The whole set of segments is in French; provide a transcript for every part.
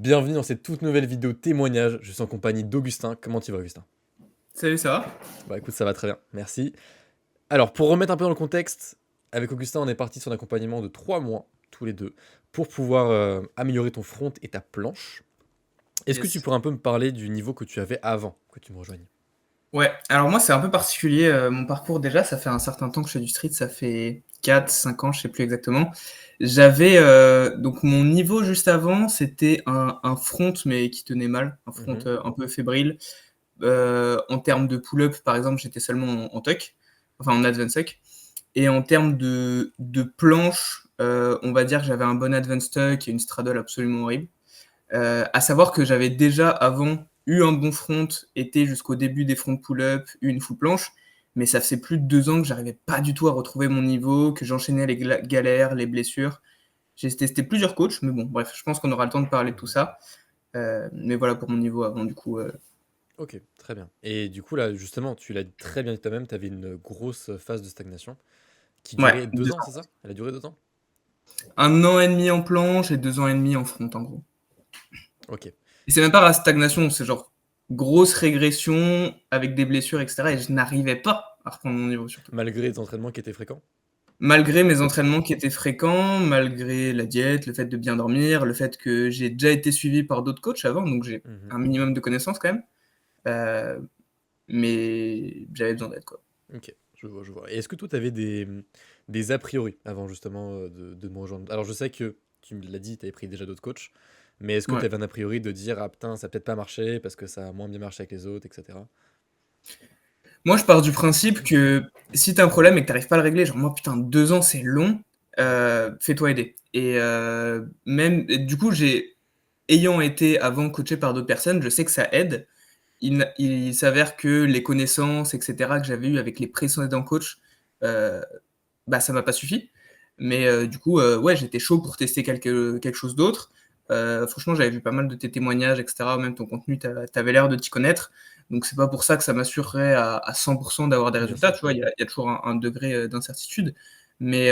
Bienvenue dans cette toute nouvelle vidéo témoignage. Je suis en compagnie d'Augustin. Comment tu vas, Augustin? Salut, ça va? Bah écoute, ça va très bien, merci. Alors, pour remettre un peu dans le contexte, avec Augustin, on est parti sur un accompagnement de 3 mois, tous les deux, pour pouvoir améliorer ton front et ta planche. Est-ce que tu Yes. pourrais un peu me parler du niveau que tu avais avant que tu me rejoignes? Ouais, alors moi c'est un peu particulier, mon parcours déjà, ça fait un certain temps que je fais du street, ça fait 4, 5 ans, je sais plus exactement. J'avais, donc mon niveau juste avant, c'était un front mais qui tenait mal, un front, Mhm, un peu fébrile. En termes de pull-up, par exemple, j'étais seulement en tuck, enfin en advance tuck. Et en termes de planche, on va dire que j'avais un bon advance tuck et une straddle absolument horrible. À savoir que j'avais déjà avant eu un bon front, été jusqu'au début des front pull-up, eu une full planche, mais ça faisait plus de 2 ans que j'arrivais pas du tout à retrouver mon niveau, que j'enchaînais les galères, les blessures. J'ai testé plusieurs coachs, mais bon, bref, je pense qu'on aura le temps de parler de tout mhm. ça. Mais voilà pour mon niveau avant, du coup. Ok, très bien. Et du coup, là, justement, tu l'as très bien dit toi-même, tu avais une grosse phase de stagnation qui Ouais, durait 2 ans, c'est ça? Elle a duré 2 ans? 1 an et demi en planche et 2 ans et demi en front, en gros. Ok. Et c'est même pas la stagnation, c'est genre grosse régression avec des blessures, etc. Et je n'arrivais pas à reprendre mon niveau, surtout. Malgré les entraînements qui étaient fréquents? Malgré mes entraînements qui étaient fréquents, malgré la diète, le fait de bien dormir, le fait que j'ai déjà été suivi par d'autres coachs avant, donc j'ai Mhm. un minimum de connaissances quand même. Euh, mais j'avais besoin d'aide, quoi. Ok, je vois, je vois. Et est-ce que toi, tu avais des a priori avant justement de me rejoindre? Alors, je sais que tu me l'as dit, tu avais pris déjà d'autres coachs, mais est-ce que tu Ouais. avais un a priori de dire, ah putain, ça a peut-être pas marché parce que ça a moins bien marché avec les autres, etc. Moi, je pars du principe que si t'as un problème et que t'arrives pas à le régler, genre moi, putain, 2 ans, c'est long, fais-toi aider. Et même, et du coup, ayant été avant coaché par d'autres personnes, je sais que ça aide. Il s'avère que les connaissances, etc., que j'avais eues avec les précédents coachs, euh, bah, ça m'a pas suffi. Mais du coup, ouais, j'étais chaud pour tester quelque chose d'autre. Franchement, j'avais vu pas mal de tes témoignages, etc. Même ton contenu, t'avais l'air de t'y connaître. Donc, c'est pas pour ça que ça m'assurerait à 100% d'avoir des Bien résultats. sûr. Tu vois, il y a toujours un degré d'incertitude. Mais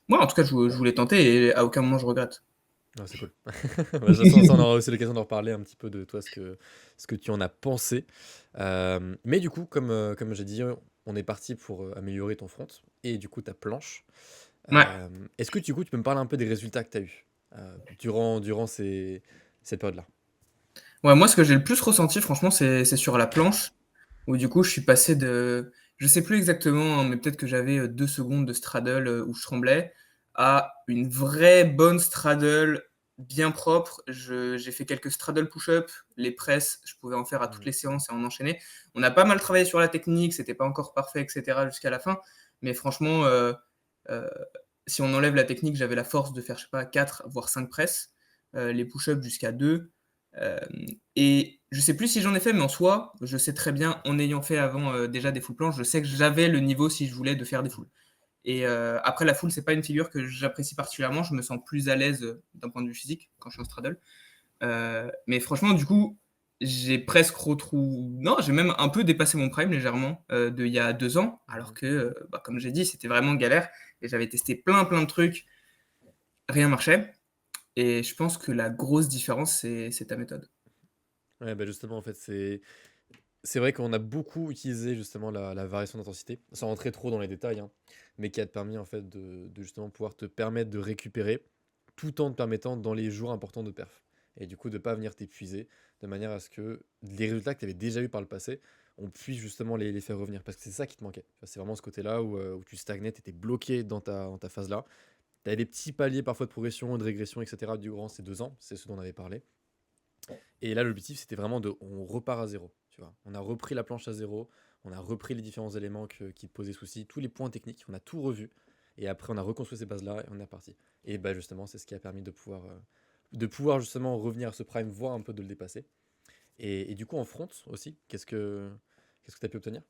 moi, en tout cas, je voulais tenter et à aucun moment je regrette. Ah, c'est cool. Bah, de toute façon, ça, on aura aussi l'occasion d'en reparler un petit peu de toi, ce que tu en as pensé. Mais du coup, comme j'ai dit, on est parti pour améliorer ton front et du coup ta planche. Ouais. Est-ce que du coup, tu peux me parler un peu des résultats que tu as eus durant cette période-là? Ouais, moi, ce que j'ai le plus ressenti, franchement, c'est sur la planche, où du coup, je suis passé de, je sais plus exactement, hein, mais peut-être que j'avais 2 secondes de straddle où je tremblais, à une vraie bonne straddle bien propre. J'ai fait quelques straddle push-up, les presses, je pouvais en faire à toutes Mhm. les séances et en enchaîner. On a pas mal travaillé sur la technique, c'était pas encore parfait, etc. jusqu'à la fin, mais franchement, euh, si on enlève la technique, j'avais la force de faire, je sais pas, 4 voire 5 presses, les push-ups jusqu'à 2. Euh, et je sais plus si j'en ai fait, mais en soi, je sais très bien, en ayant fait avant déjà des full planches, je sais que j'avais le niveau si je voulais de faire des fulls. Et après, la full, c'est pas une figure que j'apprécie particulièrement. Je me sens plus à l'aise d'un point de vue physique quand je suis en straddle. Mais franchement, du coup, j'ai presque retrouvé. Non, j'ai même un peu dépassé mon prime légèrement de il y a 2 ans, alors Mhm. que, bah, comme j'ai dit, c'était vraiment galère. Et j'avais testé plein de trucs, rien marchait. Et je pense que la grosse différence, c'est ta méthode. Ouais, bah justement, en fait, c'est vrai qu'on a beaucoup utilisé justement la variation d'intensité, sans rentrer trop dans les détails, hein, mais qui a te permis en fait de justement pouvoir te permettre de récupérer tout en te permettant dans les jours importants de perf. Et du coup, de ne pas venir t'épuiser de manière à ce que les résultats que tu avais déjà eu par le passé, on puisse justement les faire revenir. Parce que c'est ça qui te manquait. Tu vois, c'est vraiment ce côté-là où tu stagnais, tu étais bloqué dans ta phase-là. Tu avais des petits paliers parfois de progression, de régression, etc. durant ces 2 ans, c'est ce dont on avait parlé. Et là, l'objectif, c'était vraiment on repart à zéro. Tu vois. On a repris la planche à zéro, on a repris les différents éléments qui te posaient souci, tous les points techniques, on a tout revu. Et après, on a reconstruit ces bases-là et on est reparti. Et bah, justement, c'est ce qui a permis de pouvoir justement revenir à ce prime, voire un peu de le dépasser. Et du coup, en front aussi, qu'est-ce que tu as pu obtenir?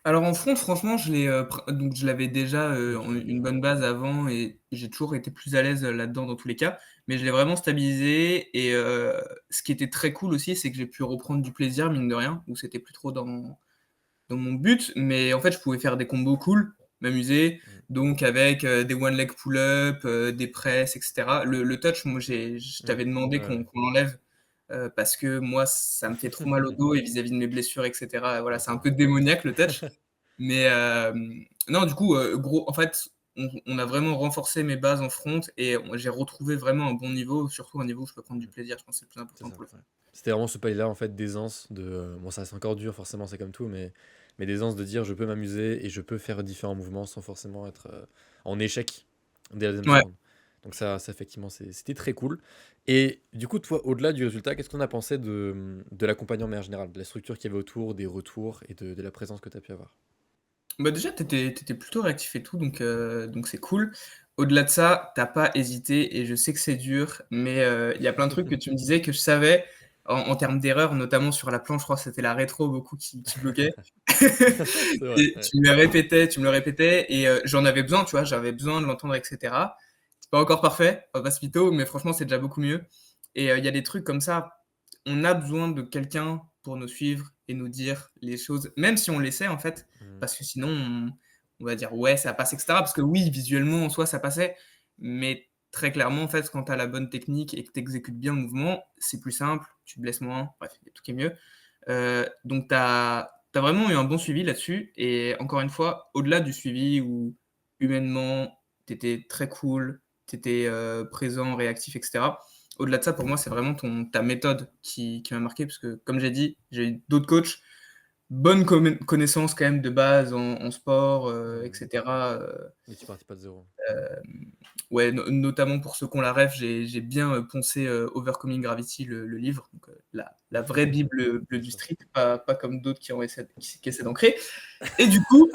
Alors en front, franchement, donc je l'avais déjà Oui, tu l'as dit, une ouais. bonne base avant et j'ai toujours été plus à l'aise là-dedans dans tous les cas. Mais je l'ai vraiment stabilisé et ce qui était très cool aussi, c'est que j'ai pu reprendre du plaisir, mine de rien, où c'était plus trop dans mon but. Mais en fait, je pouvais faire des combos cool, m'amuser, Mmh. donc avec des one leg pull-up, des presses, etc. Le touch, moi, je Mmh. t'avais demandé Ouais, ouais. qu'on l'enlève parce que moi, ça me fait trop mal au dos et vis-à-vis de mes blessures, etc. Voilà, c'est un D'accord. peu démoniaque le touch. Mais non, du coup, gros, en fait, on a vraiment renforcé mes bases en front et j'ai retrouvé vraiment un bon niveau, surtout un niveau où je peux prendre du Mmh. plaisir. Je pense que c'est le plus C'est important ça, pour le ouais. faire. C'était vraiment ce palier-là, en fait, d'aisance, bon, ça reste encore dur, forcément, c'est comme tout, mais d'aisance de dire: «Je peux m'amuser et je peux faire différents mouvements sans forcément être, en échec dès la deuxième Ouais. seconde». Donc ça effectivement, c'était très cool et du coup, toi, au-delà du résultat, qu'est-ce qu'on a pensé de l'accompagnement de manière générale? De la structure qu'il y avait autour, des retours et de la présence que tu as pu avoir? Bah, déjà, tu étais plutôt réactif et tout, donc c'est cool. Au-delà de ça, tu pas hésité et je sais que c'est dur, mais il y a plein de trucs que tu me disais que je savais en termes d'erreurs, notamment sur la planche, je crois que c'était la rétro beaucoup qui bloquait. C'est vrai, Et ouais. tu me le répétais et j'en avais besoin, tu vois? J'avais besoin de l'entendre et cetera. C'est pas encore parfait, on va pas se mytho, mais franchement, c'est déjà beaucoup mieux et il y a des trucs comme ça, on a besoin de quelqu'un pour nous suivre et nous dire les choses, même si on les sait, en fait, Mmh. parce que sinon on va dire: «Ouais, ça passe» et cetera. Parce que oui, visuellement, en soi, ça passait, mais très clairement, en fait, quand tu as la bonne technique et que tu exécutes bien le mouvement, c'est plus simple, tu te blesses moins, bref, il y a tout qui est mieux. Donc tu as vraiment eu un bon suivi là-dessus et encore une fois, au-delà du suivi où humainement, tu étais très cool, tu étais, présent, réactif et cetera. Au-delà de ça, pour moi, c'est vraiment ta méthode qui m'a marqué parce que comme j'ai dit, j'ai eu d'autres coachs, bonne connaissance quand même de base en sport, et Mmh. cetera, Mais tu partais pas de zéro. ouais, notamment pour ceux qui ont la ref, j'ai bien, poncé, Overcoming Gravity, le livre, donc la vraie bible, bleue Bien du sûr. street, pas comme d'autres qui essaient d'en créer et du coup,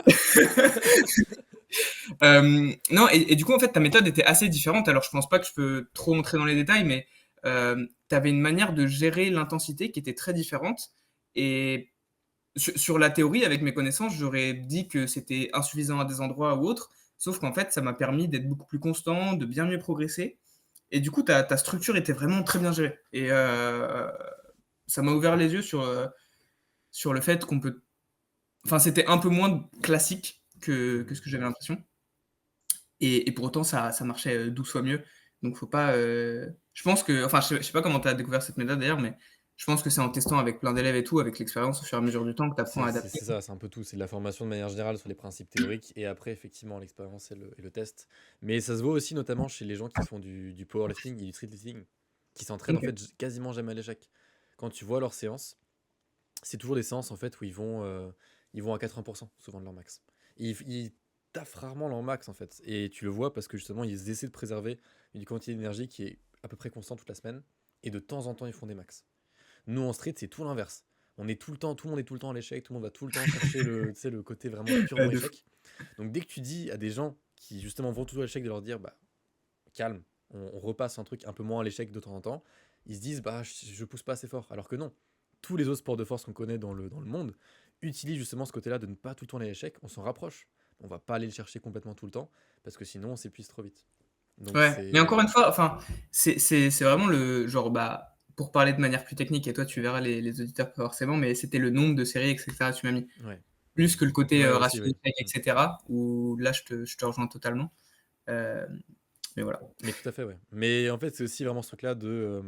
non et du coup, en fait, ta méthode était assez différente. Alors je pense pas que je peux trop entrer dans les détails, mais tu avais une manière de gérer l'intensité qui était très différente et sur la théorie, avec mes connaissances, j'aurais dit que c'était insuffisant à des endroits ou autres, sauf qu'en fait, ça m'a permis d'être beaucoup plus constant, de bien mieux progresser et du coup, ta structure était vraiment très bien gérée et ça m'a ouvert les yeux sur le fait qu'on peut enfin, c'était un peu moins classique que Mmh. ce que j'avais l'impression et pour autant ça marchait, 12 fois mieux donc faut pas, je pense que enfin, je sais pas comment tu as découvert cette méthode d'ailleurs, mais je pense que c'est en testant avec plein d'élèves et tout, avec l'expérience au fur et à mesure du temps que tu apprends C'est à c'est adapter. c'est ça, c'est un peu tout. C'est de la formation de manière générale sur les principes théoriques et après, effectivement, l'expérience et le test. Mais ça se voit aussi notamment chez les gens qui font du powerlifting et du streetlifting, qui s'entraînent en OK. fait quasiment jamais à l'échec. Quand tu vois leurs séances, c'est toujours des séances en fait où ils vont à 80% souvent de leur max. Ils taffent rarement leur max en fait. Et tu le vois parce que justement, ils essaient de préserver une quantité d'énergie qui est à peu près constante toute la semaine. Et de temps en temps, ils font des max. Nous, en street, c'est tout l'inverse. On est tout le temps, tout le monde est tout le temps à l'échec, tout le monde va tout le temps chercher tu sais, le côté vraiment Ouais, purement de fou. échec. Donc dès que tu dis à des gens qui justement vont tout à l'échec de leur dire, bah calme, on repasse un truc un peu moins à l'échec de temps en temps, ils se disent, bah je pousse pas assez fort. Alors que non, tous les autres sports de force qu'on connaît dans le monde utilisent justement ce côté-là de ne pas tout le temps aller à l'échec, on s'en rapproche. On va pas aller le chercher complètement tout le temps, parce que sinon on s'épuise trop vite. Donc Ouais, mais encore c'est... une fois, enfin, c'est vraiment le genre, bah, pour parler de manière plus technique et toi tu verras les auditeurs pas forcément, mais c'était le nombre de séries et cetera, tu m'as mis. Ouais, Plus que le côté, ouais aussi, ratio oui. d'échec et cetera, où là je te rejoins totalement. Hem, mais voilà. Mais tout à fait, ouais. Mais en fait, c'est aussi vraiment ce truc-là de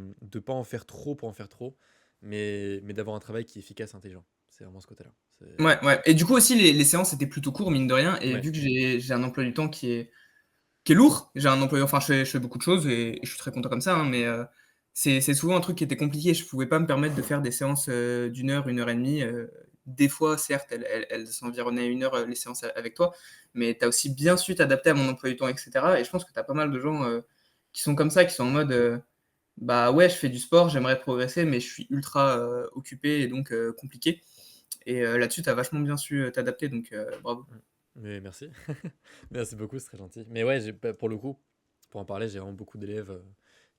pas en faire trop pour en faire trop, mais d'avoir un travail qui est efficace et intelligent. C'est vraiment ce côté-là. Ouais, ouais et du coup aussi les séances étaient plutôt courts mine de rien et Ouais. vu que j'ai un emploi du temps qui est lourd. J'ai un employeur enfin, je fais beaucoup de choses et je suis très content comme ça, hein, mais c'est souvent un truc qui était compliqué. Je pouvais pas me permettre de faire des séances, d'1 heure et demie. Des fois, certes, elles s'environnaient à 1 heure, les séances avec toi, mais tu as aussi bien su t'adapter à mon emploi du temps et cetera et je pense que tu as pas mal de gens, qui sont comme ça, qui sont en mode, «Bah, ouais, je fais du sport, j'aimerais progresser, mais je suis ultra, occupé et donc compliqué» et là-dessus, tu as vachement bien su, t'adapter donc bravo. Mmh. Mais merci. Merci beaucoup, c'est très gentil. Mais ouais, pour le coup, pour en parler, j'ai vraiment beaucoup d'élèves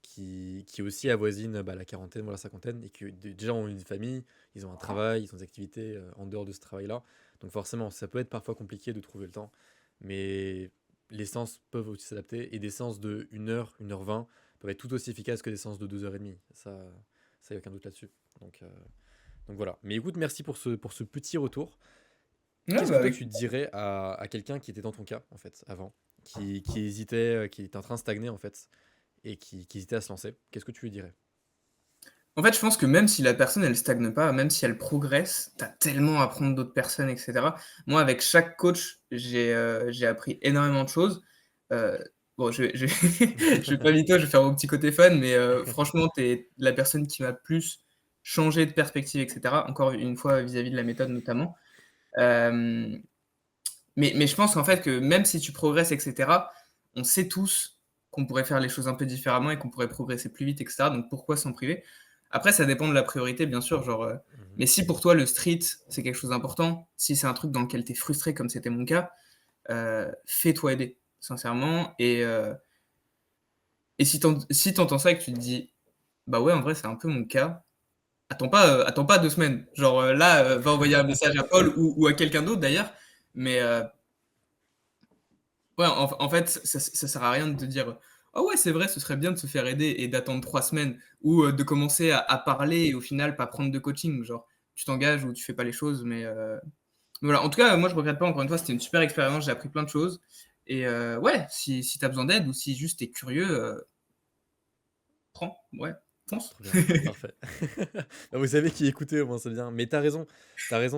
qui aussi avoisinent bah, la quarantaine, voilà, la cinquantaine, et qui déjà ont une famille, ils ont un travail, ils ont des activités en dehors de ce travail-là. Donc forcément, ça peut être parfois compliqué de trouver le temps, mais les séances peuvent aussi s'adapter, et des séances de 1 heure, 1 h 20 peuvent être tout aussi efficaces que des séances de 2 h 30. Ça y a aucun doute là-dessus. Donc, euh, donc voilà. Mais écoute, merci pour ce petit retour. Ouais, Qu'est-ce bah, que toi avec tu dirais à quelqu'un qui était dans ton cas, en fait, avant, qui hésitait, qui était en train de stagner, en fait, et qui hésitait à se lancer? Qu'est-ce que tu lui dirais? En fait, je pense que même si la personne, elle stagne pas, même si elle progresse, tu as tellement à apprendre d'autres personnes et cetera. Moi, avec chaque coach, j'ai appris énormément de choses. Heu, bon, je vais pas mytho, je vais faire mon petit côté fan, mais franchement, tu es la personne qui m'a plus changé de perspective et cetera, encore une fois vis-à-vis de la méthode notamment. Hem, mais je pense en fait que même si tu progresses et cetera, on sait tous qu'on pourrait faire les choses un peu différemment et qu'on pourrait progresser plus vite et cetera, donc pourquoi s'en priver? Après ça dépend de la priorité bien sûr, genre, Mmh. mais si pour toi le street, c'est quelque chose d'important, si c'est un truc dans lequel tu es frustré comme c'était mon cas, fais-toi aider, sincèrement et si tu entends ça et que tu te dis: «Bah ouais, en vrai, c'est un peu mon cas», attends pas 2 semaines. Genre, là, va envoyer un message à Paul ou à quelqu'un d'autre d'ailleurs, mais ouais, en fait, ça sert à rien de te dire: «Ah ouais, c'est vrai, ce serait bien de se faire aider» et d'attendre 3 semaines ou de commencer à parler et au final pas prendre de coaching. Genre, tu t'engages ou tu fais pas les choses, mais voilà. En tout cas, moi, je regrette pas, encore une fois, c'était une super expérience, j'ai appris plein de choses et ouais, si tu as besoin d'aide ou si juste tu es curieux, prends, ouais, fonce. Trop bien, parfait. Bah, vous savez qui écouter, au moins c'est bien. Mais t'as raison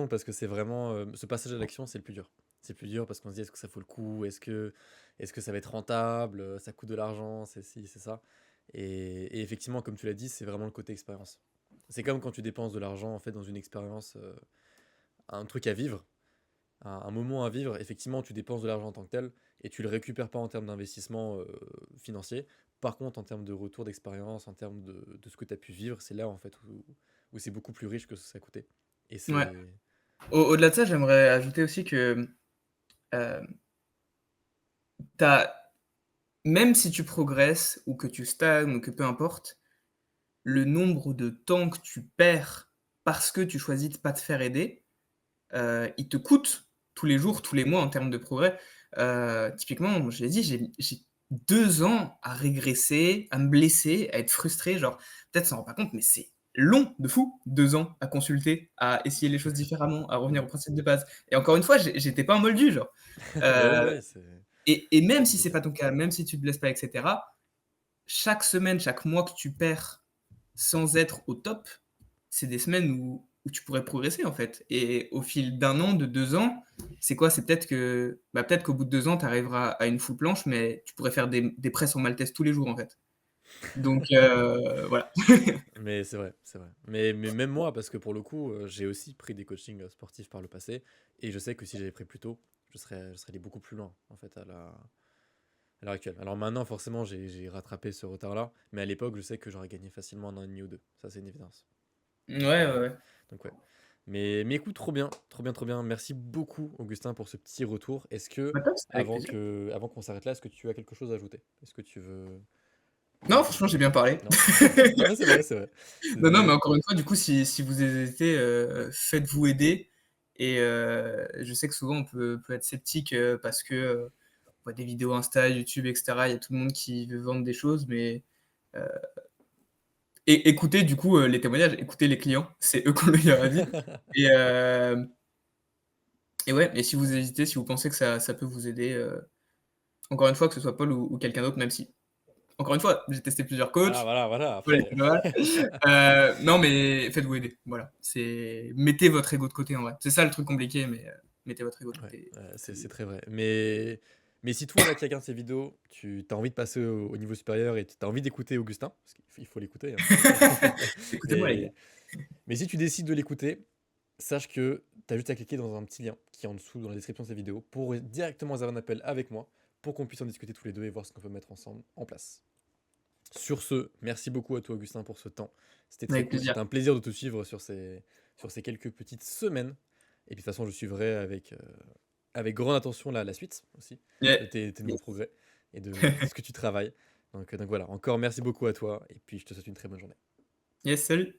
parce que c'est vraiment, ce passage à l'action, c'est le plus dur. C'est le plus dur parce qu'on se dit: «Est-ce que ça vaut le coup? Est-ce que ça va être rentable? Ça coûte de l'argent, c'est ci, c'est ça». Et effectivement, comme tu l'as dit, c'est vraiment le côté expérience. C'est comme quand tu dépenses de l'argent, en fait, dans une expérience, un truc à vivre, un moment à vivre. Effectivement, tu dépenses de l'argent en tant que tel et tu le récupères pas en termes d'investissement, financier. Par contre, en termes de retour d'expérience, en termes de ce que tu as pu vivre, c'est là, en fait, où c'est beaucoup plus riche que ce que ça a coûté et Ouais. c'est Au-delà de ça, j'aimerais ajouter aussi que, heu, tu même si tu progresses ou que tu stagnes ou que peu importe, le nombre de temps que tu perds parce que tu choisis de pas te faire aider, il te coûte tous les jours, tous les mois en termes de progrès. Typiquement, moi je l'ai dit, j'ai 2 ans à régresser, à me blesser, à être frustré, genre peut-être ça s'en rend pas compte, mais c'est long de fou, 2 ans à consulter, à essayer les choses différemment, à revenir au principe de base et encore une fois, j'étais pas un moldu genre. bah, ouais, Heu ouais, et même c'est si c'est ça. pas ton cas, même si tu te blesses pas et cetera, chaque semaine, chaque mois que tu perds sans être au top, c'est des semaines où tu pourrais progresser, en fait et au fil d'un an, de 2 ans, c'est quoi? C'est peut-être que, bah, peut-être qu'au bout de 2 ans, tu arriveras à une full planche, mais tu pourrais faire des presses en maltaise tous les jours, en fait. Donc voilà. Mais c'est vrai, c'est vrai. Mais même moi, parce que pour le coup, j'ai aussi pris des coachings, sportifs par le passé et je sais que si j'avais pris plus tôt, je serais allé beaucoup plus loin, en fait, à l'heure actuelle. Alors maintenant, forcément, j'ai rattrapé ce retard-là, mais à l'époque, je sais que j'aurais gagné facilement un an et demi ou 2. Ça, c'est une évidence. Ouais, Donc, ouais, ouais. donc ouais. Mais écoute, trop bien, trop bien, trop bien. Merci beaucoup, Augustin, pour ce petit retour. Est-ce que, Bah, top, c'était avec plaisir. avant qu'on s'arrête là, est-ce que tu as quelque chose à ajouter? Est-ce que tu veux... Non, franchement, j'ai bien parlé. Non? Non, mais c'est vrai, c'est vrai. Non, non, mais C'était... encore une fois, du coup, si vous hésitez, faites-vous aider et je sais que souvent on peut être sceptique, parce que, on voit des vidéos Insta, YouTube et cetera. Il y a tout le monde qui veut vendre des choses, mais heu et écoutez du coup, les témoignages, écoutez les clients, c'est eux qui ont le meilleur avis et et ouais et si vous hésitez, si vous pensez que ça peut vous aider, encore une fois, que ce soit Paul ou quelqu'un d'autre, même si encore une fois, j'ai testé plusieurs Ah, coachs, voilà, voilà, Paul après. était pas mal. Non, mais faites-vous aider, voilà. C'est mettez votre ego de côté, en vrai. C'est ça le truc compliqué, mais mettez votre ego de Ouais, côté. c'est très vrai. Mais si toi, là, qui regarde ces vidéos, tu as envie de passer au niveau supérieur et tu as envie d'écouter Augustin, parce qu'il faut l'écouter, hein. Écoutez-moi les gars. Mais, mais si tu décides de l'écouter, sache que tu as juste à cliquer dans un petit lien qui est en dessous dans la description de cette vidéo pour directement avoir un appel avec moi pour qu'on puisse en discuter tous les deux et voir ce qu'on peut mettre ensemble en place. Sur ce, merci beaucoup à toi, Augustin, pour ce temps. C'était très Avec cool. plaisir. C'était un plaisir de te suivre sur ces quelques petites semaines. Et puis, de toute façon, je suivrai avec grande attention la suite aussi Yeah. de tes nouveaux Yes. progrès et de ce que tu travailles. Donc voilà, encore merci beaucoup à toi. Et puis, je te souhaite une très bonne journée. Yes, salut.